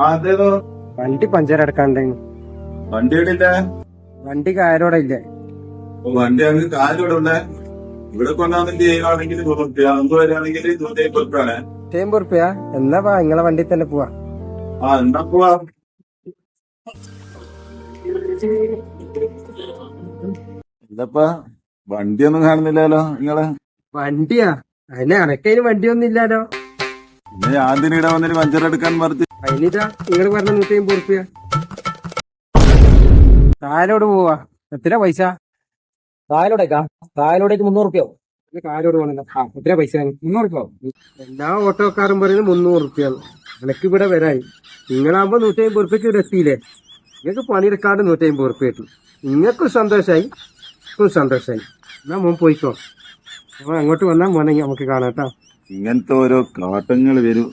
അതേതോ വണ്ടി പഞ്ചർ അടക്കാണ്ട്. വണ്ടി ഇടില്ല. വണ്ടി കാരോടെ ഇല്ലേ? വണ്ടി അങ്ങ് കാലിവിടെ ഇവിടെ കൊണ്ടാണെങ്കിൽ ചെയ്യുകയാണെങ്കിൽ 100 നമുക്ക് വരികയാണെങ്കിൽ 150 50 എന്നാ നിങ്ങളെ വണ്ടി തന്നെ പോവാ. എന്നാ പോവാ. ഇതപ്പാ വണ്ടിയൊന്നും കാണുന്നില്ലല്ലോ നിങ്ങളെ. വണ്ടിയാ? അതിന് അനക്കതിന് വണ്ടിയൊന്നും ഇല്ലാലോ. പിന്നെ ഞാൻ ഇതിനിടെ വന്നിട്ട് പഞ്ചർ എടുക്കാൻ പറഞ്ഞു. അതിനിതാ നിങ്ങൾ പറഞ്ഞ 150. കാലോട് പോവാ. എത്ര പൈസ? കായലോടേക്കാ? കായലോടേക്ക് 300 കാലോട് പോകണല്ലോ. എത്ര പൈസ? 300. എല്ലാ ഓട്ടോക്കാരും പറയുന്നത് 300. എനക്ക് ഇവിടെ വരായി. നിങ്ങളാകുമ്പോ 150 ഇവിടെ എത്തിയില്ലേ? നിങ്ങൾക്ക് പണിയെടുക്കാണ്ട് 150 കിട്ടും. നിങ്ങൾക്കും സന്തോഷായി, സന്തോഷായി. എന്നാ മോൻ പോയിക്കോ. അങ്ങോട്ട് വന്നാൽ മോനെ നമുക്ക് കാണാം കേട്ടോ. ഇങ്ങനത്തെ ഓരോ കാട്ടങ്ങൾ വരും.